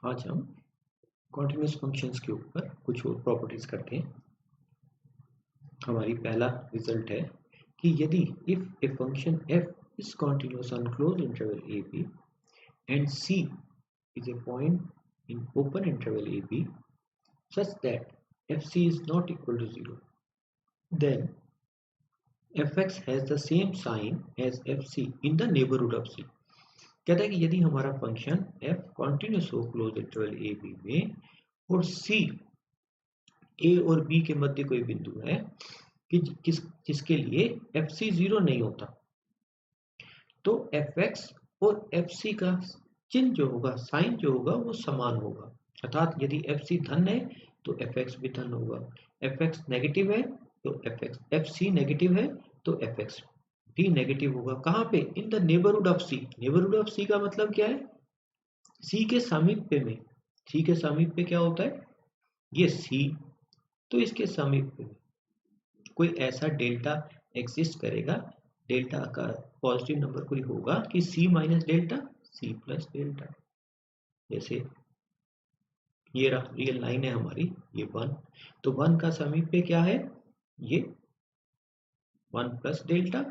आज हम continuous functions के ऊपर कुछ और प्रॉपर्टीज करते हैं। हमारी पहला रिजल्ट है कि यदि if a function f is continuous on closed interval ab and c is a point in open interval ab such that fc is not equal to 0, then fx has the same sign as fc in the neighborhood of c। कहता है कि यदि हमारा function f continuous हो close interval A B में और c a और b के मध्य कोई बिंदु है कि जिसके लिए fc 0 नहीं होता, तो fx और fc का चिन्ह जो होगा, साइन जो होगा वो समान होगा। अर्थात यदि fc धन है तो fx भी धन होगा, fx नेगेटिव है तो fc नेगेटिव है तो fx भी नेगेटिव होगा। कहाँ पे? In the neighbourhood of c। Neighbourhood of c का मतलब क्या है? c के सामीप्य में। c के सामीप्य क्या होता है? ये c, तो इसके सामीप्य में कोई ऐसा डेल्टा एग्जिस्ट करेगा, डेल्टा का पॉजिटिव नंबर कोई होगा कि c minus delta, c plus delta. जैसे ये रियल लाइन है हमारी, ये 1, तो 1 का समीप्य क्या है? ये 1 प्लस डेल्टा,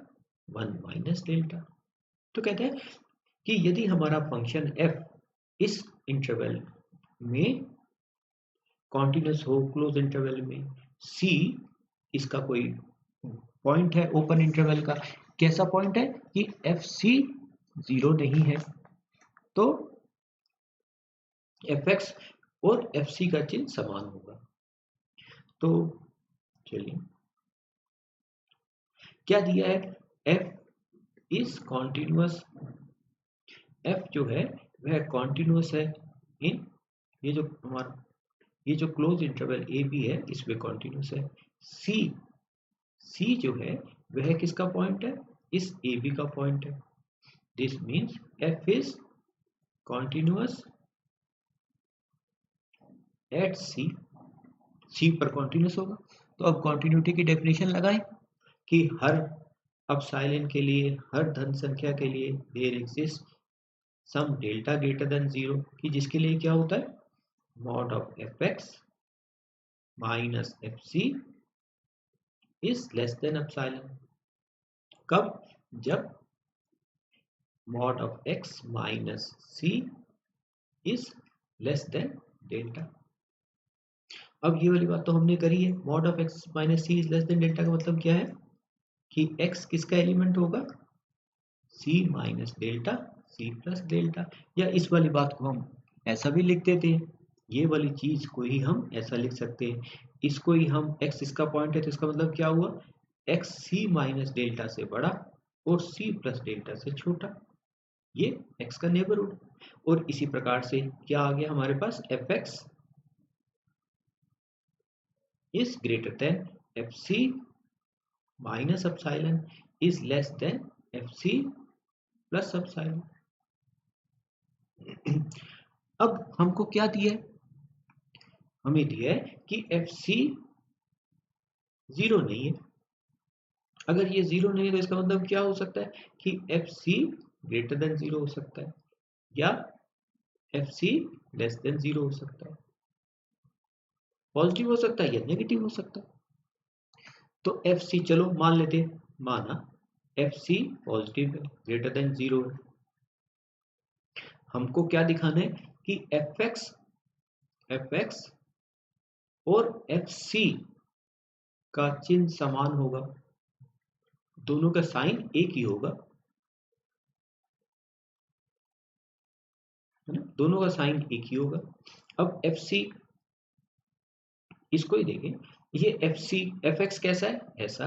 1 माइनस डेल्टा। तो कहते हैं कि यदि हमारा फंक्शन f इस इंटरवल में कॉन्टिन्यूस हो क्लोज इंटरवल में, c इसका कोई पॉइंट है ओपन इंटरवल का, कैसा पॉइंट है कि fc 0 नहीं है, तो fx और fc का चिन्ह समान होगा। तो चलिए क्या दिया है? f इज कॉन्टिन्यूअस, f जो है वह कॉन्टिन्यूअस है इन ये जो हमारा ये जो क्लोज इंटरवल ए बी है इसमें कॉन्टिन्यूअस है। c जो है वह किसका पॉइंट है? इस ए बी का पॉइंट है। This means f is continuous at c पर कॉन्टिन्यूअस होगा। तो अब कॉन्टिन्यूटी की डेफिनेशन लगाएं कि हर एप्सिलॉन के लिए, हर धन संख्या के लिए there exist some delta greater than 0, कि जिसके लिए क्या होता है? Mod of fx minus fc is less than epsilon. कब? जब mod of x minus c is less than delta. अब ये वाली बात तो हमने करी है, mod of x minus c is less than delta का मतलब क्या है कि x किसका एलिमेंट होगा? c minus delta, c plus delta. या इस वाली बात को हम ऐसा भी लिख देते हैं, ये वाली चीज को ही हम ऐसा लिख सकते हैं, इसको ही हम x इसका पॉइंट है तो इसका मतलब क्या हुआ? x c माइनस डेल्टा से बड़ा और c प्लस डेल्टा से छोटा, ये x का नेबरहुड। और इसी प्रकार से क्या आ गया हमारे पास? fx is greater than fc minus epsilon is less than fc plus epsilon। अब हमको क्या दिया है? हमें दिया है कि fc 0 नहीं है। अगर ये 0 नहीं है तो इसका मतलब क्या हो सकता है कि fc ग्रेटर देन 0 हो सकता है या fc लेस देन 0 हो सकता है, पॉजिटिव हो सकता है या नेगेटिव हो सकता है। तो fc चलो मान लेते, माना fc पॉजिटिव है, ग्रेटर देन 0 है। हमको क्या दिखाना है कि fx और fc का चिन्ह समान होगा, दोनों का साइन एक ही होगा, है ना? दोनों का साइन एक ही होगा। अब fc इसको ही देखें, ये fx कैसा है? ऐसा।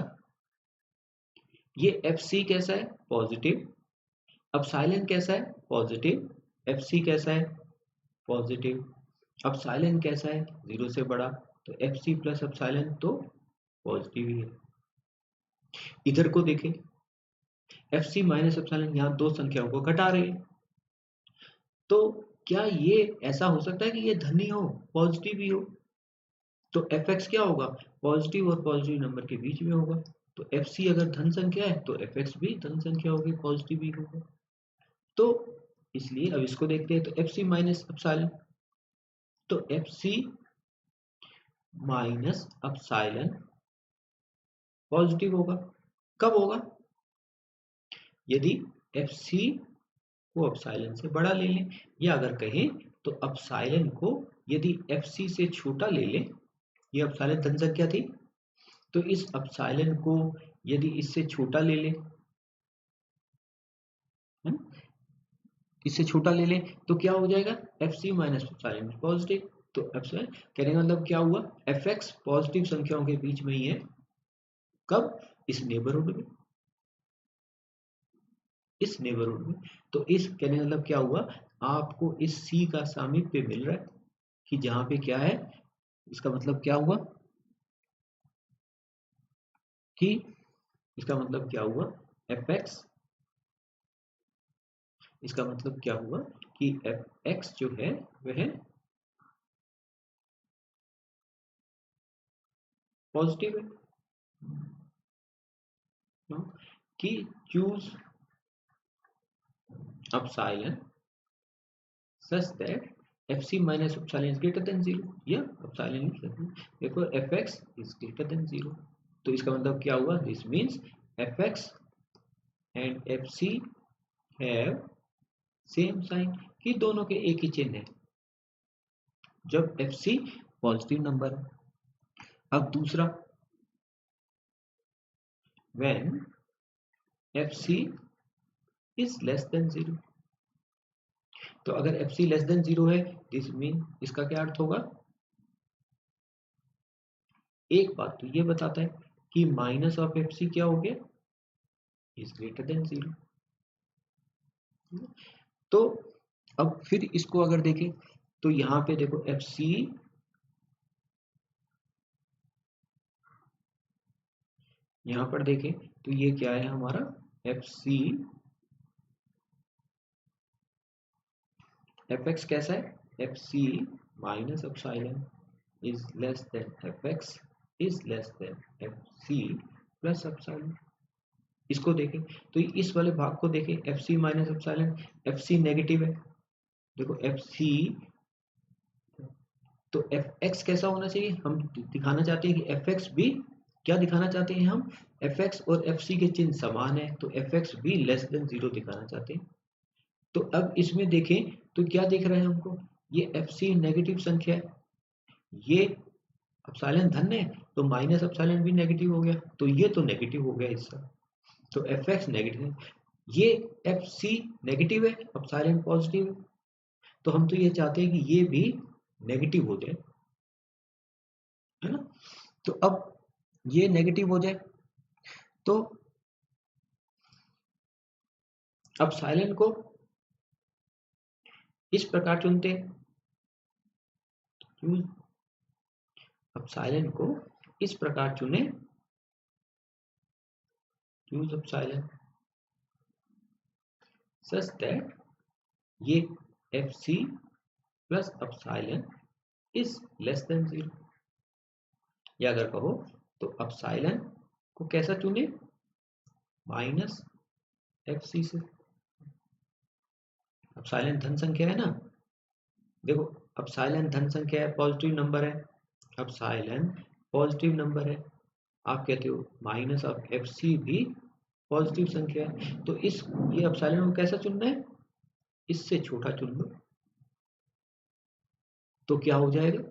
ये fc कैसा है? पॉजिटिव। एप्सिलॉन कैसा है? पॉजिटिव। fc कैसा है? पॉजिटिव। एप्सिलॉन कैसा है? 0 से बड़ा, तो fc प्लस एप्सिलॉन तो पॉजिटिव ही है। इधर को देखें, fc माइनस एप्सिलॉन यहाँ दो संख्याओं को घटा रहे हैं, तो क्या ये ऐसा हो सकता है कि ये धन ही हो, पॉजिटिव ही हो? तो fx क्या होगा? पॉजिटिव और पॉजिटिव नंबर के बीच में होगा। तो fc अगर धन संख्या है तो fx भी धन संख्या होगी, पॉजिटिव ही होगा। तो इसलिए अब इसको देखते हैं, तो fc माइनस एप्सिलॉन तो F C minus epsilon positive होगा। कब होगा? यदि एफ सी को अपसाइलन से बड़ा ले लें, या अगर कहें तो अपसाइलन को यदि एफ सी से छोटा ले लें, ये अपसाइलन धन संख्या थी, तो इस अपसाइलन को यदि इससे छोटा ले लें, इससे छोटा ले लें, तो क्या हो जाएगा? F C minus epsilon positive. तो अपसाइलन कहने का मतलब क्या हुआ? एफ एक्स पॉजिटिव संख्याओं के बीच में ही है। कब? इस नेबरहुड में, इस नेबरहुड में। तो इस कहने का मतलब क्या हुआ? आपको इस सी का सामीप्य मिल रहा है कि जहां पे क्या है, इसका मतलब क्या हुआ कि इसका मतलब क्या हुआ? एफ एक्स, इसका मतलब क्या हुआ कि एफ एक्स जो है वह पॉजिटिव है। कि choose epsilon such that fc minus epsilon is greater than 0 या epsilon is greater, therefore fx is greater than 0। तो इसका मतलब क्या हुआ? This means fx and fc have same sign, कि दोनों के एक ही चिन्ह है जब fc पॉजिटिव नंबर है। अब दूसरा, when fc is less than 0, तो अगर fc लेस देन 0 है, दिस मीन इसका क्या अर्थ होगा? एक बात तो ये बताता है कि माइनस ऑफ fc क्या हो गया? Is greater than 0। तो अब फिर इसको अगर देखें तो यहां पे देखो fc, यहां पर देखें तो ये क्या है हमारा? fc, fx कैसा है? fc minus epsilon is less then fx is less then fc plus epsilon. इसको देखें तो इस वाले भाग को देखें, fc minus epsilon, fc negative है, देखो fc, तो fx कैसा होना चाहिए? हम दिखाना चाहते हैं कि fx भी, क्या दिखाना चाहते हैं हम? fx और fc के चिन्ह समान है, तो fx भी लेस देन 0 दिखाना चाहते हैं। तो अब इसमें देखें तो क्या दिख रहा है हमको? ये fc नेगेटिव संख्या है, ये एप्सिलॉन धन है, तो माइनस एप्सिलॉन भी नेगेटिव हो गया, तो ये तो नेगेटिव हो गया हिस्सा, तो fx नेगेटिव है, ये fc नेगेटिव है, एप्सिलॉन पॉजिटिव है, तो हम तो ये चाहते हैं कि ये भी नेगेटिव हो जाए, है ना? तो अब ये नेगेटिव हो जाए तो एप्सिलॉन को इस प्रकार चुनते हैं, एप्सिलॉन को इस प्रकार चुने, यूज एप्सिलॉन सच दैट ये fc plus epsilon is less than 0, या अगर कहो तो एप्सिलॉन को कैसा चुने? माइनस fc से। एप्सिलॉन धन संख्या है ना, देखो एप्सिलॉन धन संख्या है, पॉजिटिव नंबर है, एप्सिलॉन पॉजिटिव नंबर है, आप कहते हो माइनस ऑफ fc भी पॉजिटिव संख्या है, तो इस ये एप्सिलॉन को कैसा चुनना है? इससे छोटा चुन लो, तो क्या हो जाएगा?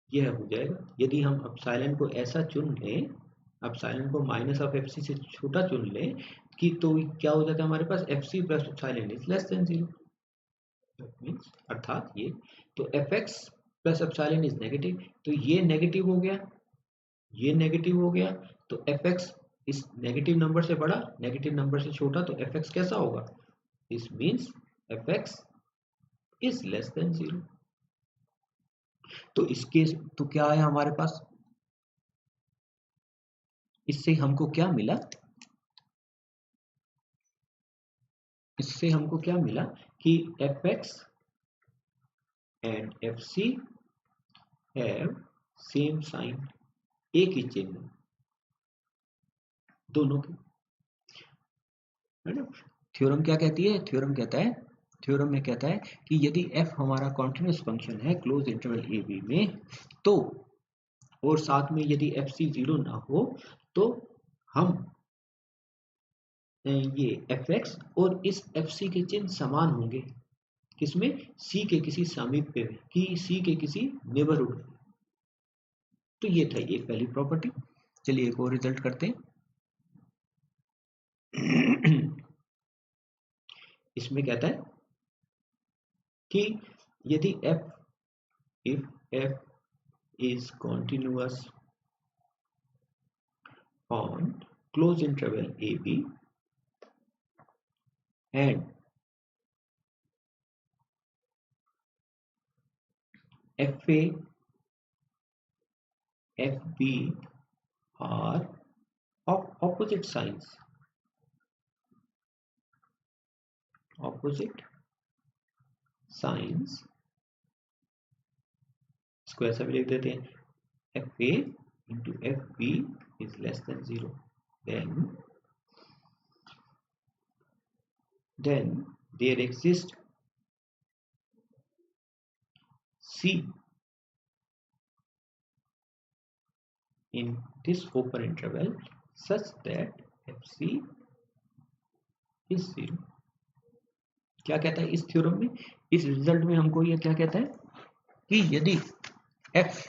यह हो जाएगा, यदि हम एप्सिलॉन को ऐसा चुन लें, एप्सिलॉन को माइनस ऑफ fc से छोटा चुन लें कि, तो क्या हो जाता है हमारे पास? fc plus epsilon is less than 0, means अर्थात ये, तो fx plus epsilon is negative, तो ये नेगेटिव हो गया, ये नेगेटिव हो गया, तो fx इस नेगेटिव नंबर से बड़ा, नेगेटिव नंबर से छोटा, तो fx कैसा होगा? This means fx is less than 0। तो इसके तो क्या है हमारे पास? इससे हमको क्या मिला? इससे हमको क्या मिला कि fx and fc have same sign, एक ही चिन्ह दोनों के, है ना? थ्योरम क्या कहती है? थ्योरम कहता है, थ्योरम में कहता है कि यदि f हमारा कॉन्टिन्यूस फंक्शन है क्लोज इंटरवल ए बी में, तो और साथ में यदि एफ सी जीरो ना हो तो हम ये एफ एक्स और इस एफ सी के चिन्ह समान होंगे। किसमें? सी के किसी सामीप्य में, कि सी के किसी नेबरहुड में। तो ये था ये पहली प्रॉपर्टी। चलिए एक और रिजल्ट करते हैं। इसमें कहता है कि यदि f if f is continuous on closed interval AB and FA FB are of opposite signs, इसको ऐसा भी लिख देते हैं FA into FB is less than 0, then there exists C in this open interval such that FC is 0। क्या कहता है इस थ्योरम में? इस रिजल्ट में हमको ये क्या कहता है कि यदि f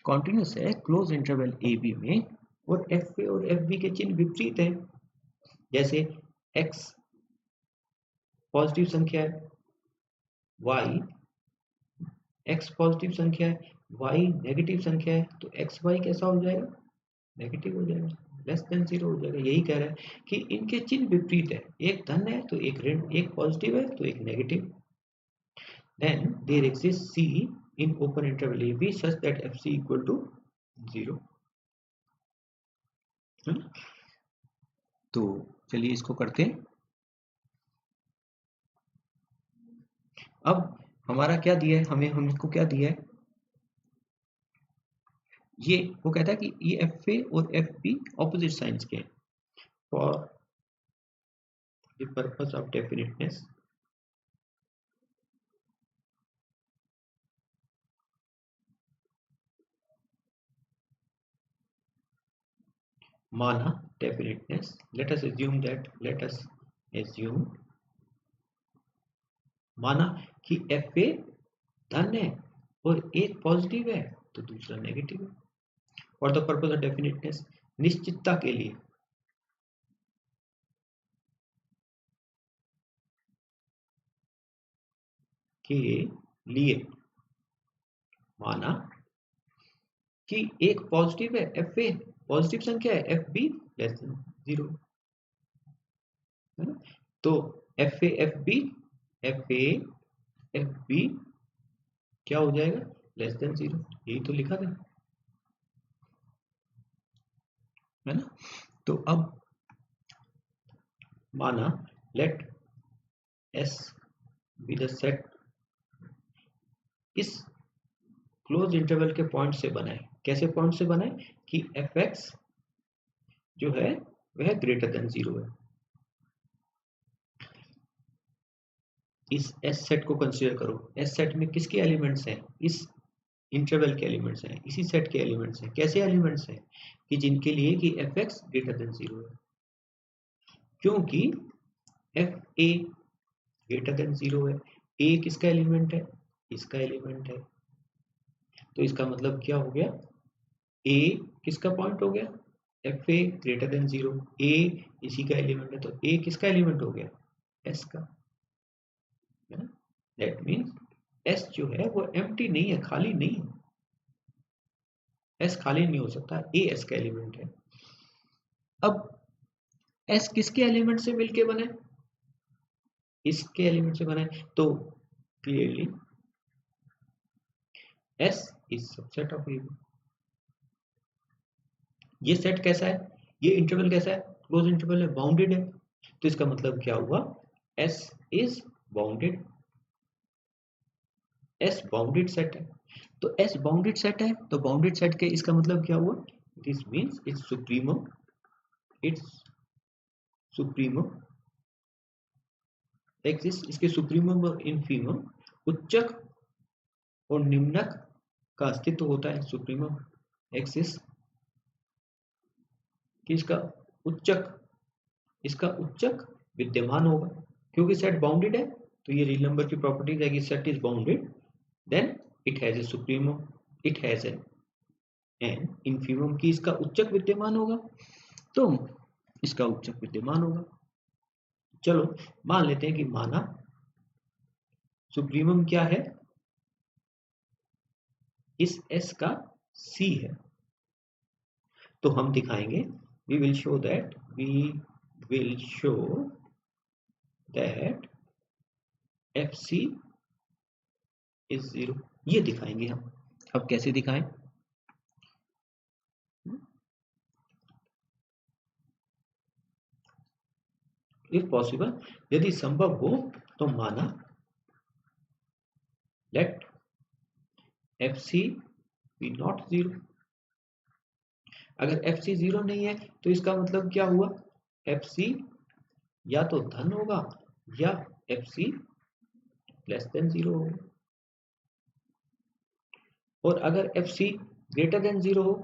कॉन्टिन्यूस है क्लोज इंटरवल ए बी में और एफ ए और एफ बी के चिन्ह विपरीत है, जैसे x पॉजिटिव संख्या है, y x पॉजिटिव संख्या है, y नेगेटिव संख्या है, तो एक्स वाई कैसा हो जाएगा? नेगेटिव हो जाएगा, लेस देन 0 हो जाएगा। यही कह रहा है कि इनके चिन्ह विपरीत है, एक धन है तो एक ऋण, एक पॉजिटिव है तो एक negative. Then there exist C in open interval AB such that FC equal to 0। तो चलिए इसको करते हैं। अब हमारा क्या दिया है, हमको क्या दिया है, ये वो कहता है कि ये एफ ए और एफ बी ऑपोजिट साइंस के हैं। For the purpose of definiteness माना, डेफिनेटनेस, लेट अस एज्यूम माना कि एफ ए धन है और एक पॉजिटिव है तो दूसरा नेगेटिव है। For the purpose of definiteness, निश्चितता के लिए माना कि एक पॉजिटिव है, एफ ए पॉजिटिव संख्या है, एफ बी लेस देन 0 है ना। तो एफ ए एफ बी क्या हो जाएगा? Less than 0। यही तो लिखा था, है ना। तो अब माना let S be the set इस क्लोज इंटरवल के पॉइंट से बनाए। कैसे पॉइंट से बनाए? कि एफ एक्स जो है वह ग्रेटर देन 0 है। इस एस सेट को कंसीडर करो। एस सेट में किसके एलिमेंट्स हैं? इस इंटरवल के एलिमेंट्स हैं, इसी सेट के एलिमेंट्स हैं। कैसे एलिमेंट्स हैं? कि जिनके लिए कि एफ एक्स ग्रेटर देन 0 है, क्योंकि एफ ए ग्रेटर देन 0 है। ए किसका एलिमेंट है? इसका एलिमेंट है। तो इसका मतलब क्या हो गया? ए किसका पॉइंट हो गया? एफ ए ग्रेटर देन 0, ए इसी का एलिमेंट है, तो ए किसका एलिमेंट हो गया? एस का। दैट मीन्स एस जो है वो एम्प्टी नहीं है, खाली नहीं है। एस खाली नहीं हो सकता, ए एस का एलिमेंट है। अब एस किसके एलिमेंट से मिलके बने? इसके एलिमेंट से बने। तो clearly S is subset of A. ये सेट कैसा है? ये इंटरवल कैसा है? क्लोज इंटरवल है, बाउंडेड है। तो इसका मतलब क्या हुआ? S is bounded. S bounded set है। तो एस बाउंडेड सेट है, तो बाउंडेड सेट के इसका मतलब क्या हुआ? This means it's supremo exist, इसके सुप्रीमम और इन्फीमम, उच्चक और निम्नक का अस्तित्व होता है। सुप्रीमम एग्जिस्ट कि इसका उच्चक विद्यमान होगा, क्योंकि सेट बाउंडेड है तो ये रियल नंबर की प्रॉपर्टीज है कि set is bounded, then it has a supremum, it has an infimum कि इसका उच्चक विद्यमान होगा तो इसका उच्चक विद्यमान होगा। चलो मान लेते हैं कि माना सुप्रीमम क्या है, इस S का C है, तो हम दिखाएंगे we will show that FC is 0, ये दिखाएंगे हम। अब कैसे दिखाएं? इफ पॉसिबल, यदि संभव हो तो माना लेट FC be not 0। अगर FC 0 नहीं है तो इसका मतलब क्या हुआ, FC या तो धन होगा या FC लेस देन 0 होगा। और अगर FC ग्रेटर देन 0 हो,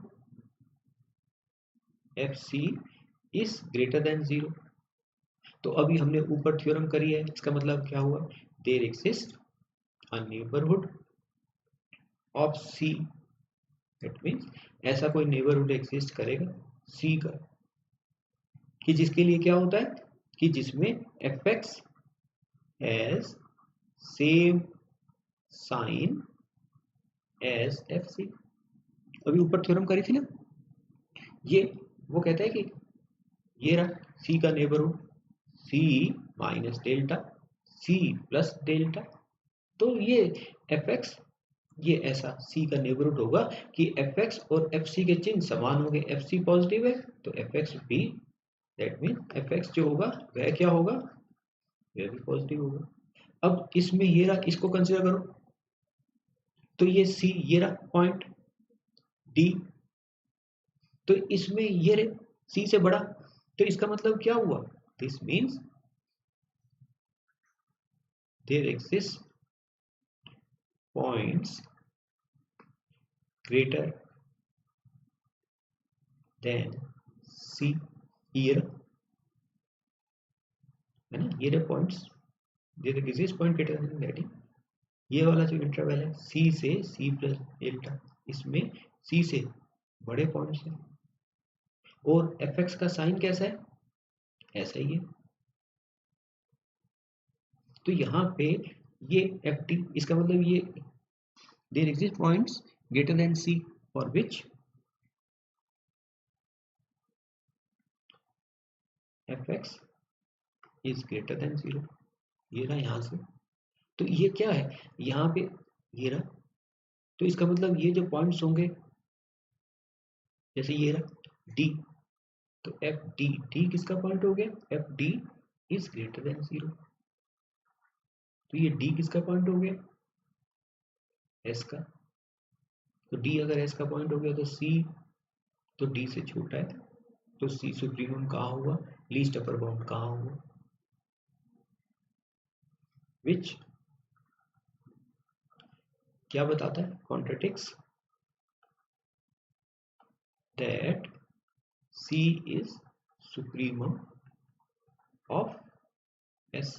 FC इज ग्रेटर देन 0, तो अभी हमने ऊपर थ्योरम करी है, इसका मतलब क्या हुआ, there exist a neighbourhood of C, that means ऐसा कोई नेबरहुड एग्जिस्ट करेगा C का कि जिसके लिए क्या होता है कि जिसमें fx has same sign as FC। अभी ऊपर थ्योरम करी थी ना, ये वो कहता है कि ये रहा C का neighbourhood C minus delta C plus delta, तो ये fx ये ऐसा C का नेबरहुड होगा कि fx और fc के चिन्ह समान होंगे, fc पॉजिटिव है तो fx भी, दैट मीन fx जो होगा वह क्या होगा, वह भी पॉजिटिव होगा। अब इसमें ये रहा, इसको कंसीडर करो, तो ये C ये रहा पॉइंट D, तो इसमें ये रहे C से बड़ा, तो इसका मतलब क्या हुआ, this means there exist points greater than C, ये है ना, ये रहे points, there exist point greater than that, ये वाला जो इंटरवल है C से C प्लस डेल्टा, इसमें C से बड़े पॉइंट्स हैं, और fx का साइन कैसा है, ऐसा ही है। तो यहाँ पे ये ft, इसका मतलब ये there exist points greater than C for which fx is greater than 0, ये रहा यहाँ से, तो ये क्या है यहाँ पे, ये रहा, तो इसका मतलब ये जो पॉइंट्स होंगे जैसे ये रहा D, तो डी किसका पॉइंट हो गया, FD इज ग्रेटर देन 0, तो ये D किसका पॉइंट हो गया, S का, तो D अगर S का पॉइंट हो गया तो C तो D से छोटा है, तो C सुप्रीमम कहाँ हुआ, लीस्ट अपर बाउंड कहाँ हुआ, विच क्या बताता है, contradicts that C is supremum of S,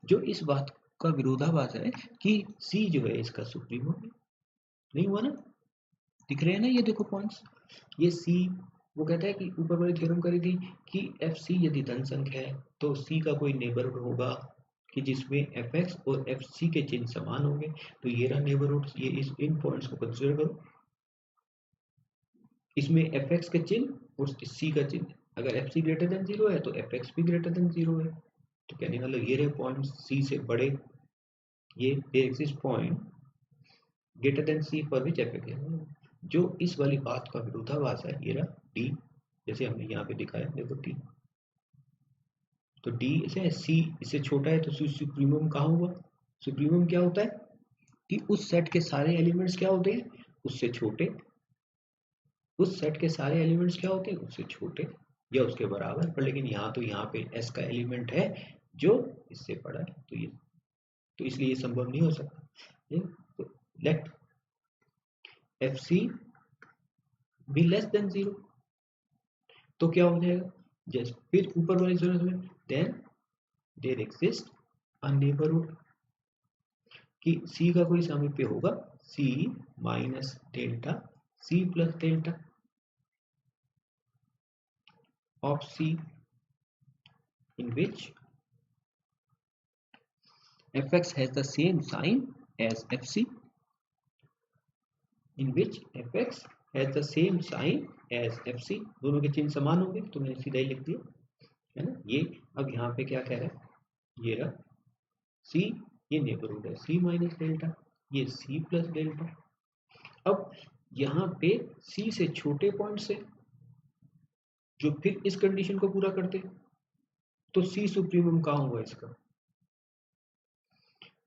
जो इस बात का विरोधाभास है कि C जो है इसका सुप्रीमम है, नहीं हुआ ना, दिख रहे हैं ना, ये देखो पॉइंट्स, ये C वो कहता है कि ऊपर वाली थ्योरम करी थी कि FC यदि धन संख्या है तो C का कोई नेबरहुड होगा कि जिसमें fx और fc के चिन्ह समान होंगे, तो ये रहा नेबरहुड, ये इन पॉइंट्स को कंसीडर करो, इसमें fx का चिन्ह और c का चिन्ह, अगर fc ग्रेटर देन 0 है तो fx भी ग्रेटर देन 0 है, तो कहने का मतलब ये रहे पॉइंट C से बड़े, ये exist point greater than C for which fx है, जो इस वाली बात का विरोधाभास है, ये रहा D, जैसे हमने यहाँ पे दिखाया देखो D, तो D से C इससे छोटा है तो सुप्रीमम कहाँ हुआ, सुप्रीमम क्या होता है कि उस सेट के सारे एलिमेंट्स क्या होते हैं उससे छोटे, उस सेट के सारे एलिमेंट्स क्या होते हैं उससे छोटे या उसके बराबर, पर लेकिन यहाँ तो यहाँ पे S का एलिमेंट है जो इससे बड़ा है, तो इसलिए ये संभव नहीं हो सकता। तो let f c be less than 0, तो क्या हो जाएगा, जस्ट फिर ऊपर वाली सूरत में then there exist a neighbourhood कि सी का कोई सामीप्य होगा, C minus delta C plus delta of C in which fx has the same sign as fc, in which fx has the same sign as fc, दोनों के चिन्ह समान होंगे, तो मैंने सीधा ही लिख दिया है ना। ये अब यहाँ पे क्या कह रहा है, ये रहा c, ये नेबरहुड है c माइनस डेल्टा, ये c प्लस डेल्टा। अब यहाँ पे c से छोटे पॉइंट से जो फिर इस कंडीशन को पूरा करते, तो c सुप्रीमम कहाँ हुआ इसका,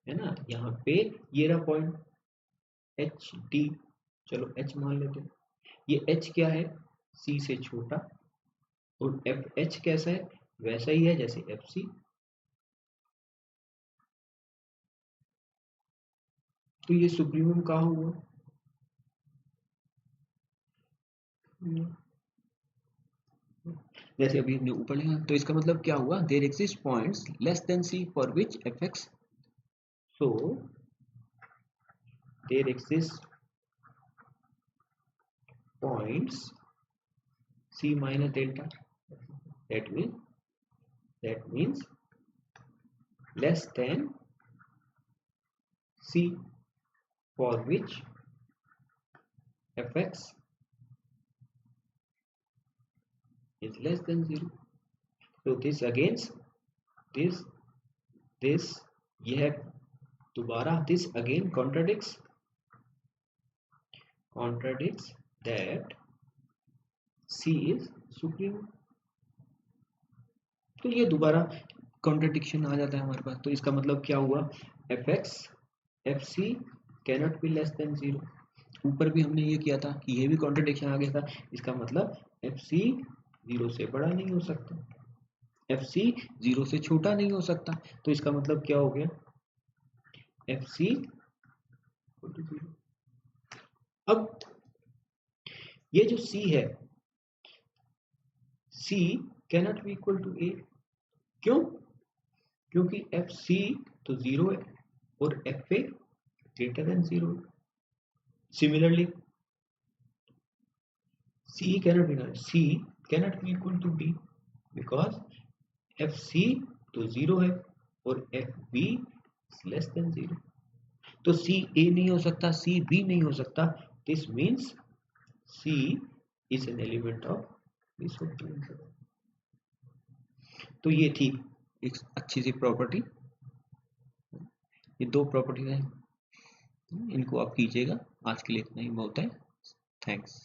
है ना। यहाँ पे ये रहा पॉइंट एच डी, चलो एच मान लेते हैं, ये एच क्या है, सी से छोटा, और एफ एच कैसा है, वैसा ही है जैसे एफ सी। तो ये सुप्रीमम कहाँ हुआ, जैसे अभी हमने ऊपर लिखा, तो इसका मतलब क्या हुआ, there exist points less than c for which f x, so there exist points c minus delta, that means less than c for which fx is less than 0. so this against this यह दोबारा this again contradicts that c is supreme, तो ये दोबारा contradiction आ जाता है हमारे पास। तो इसका मतलब क्या हुआ, f x f c cannot be less than 0। ऊपर भी हमने ये किया था कि ये भी कॉन्ट्रडिक्शन आ गया था, इसका मतलब एफ सी 0 से बड़ा नहीं हो सकता, एफ सी 0 से छोटा नहीं हो सकता, तो इसका मतलब क्या हो गया, एफ सी। अब ये जो c है, c cannot be equal to a, क्यों, क्योंकि एफ सी तो 0 है और f a greater than 0। Similarly c cannot be equal to b because f c तो 0 है और एफ बी लेस देन 0, तो सी ए नहीं हो सकता, सी बी नहीं हो सकता, this means c is an element of this. तो ये थी एक अच्छी सी प्रॉपर्टी, ये दो प्रॉपर्टी हैं, इनको आप कीजिएगा। आज के लिए इतना ही बहुत है, थैंक्स।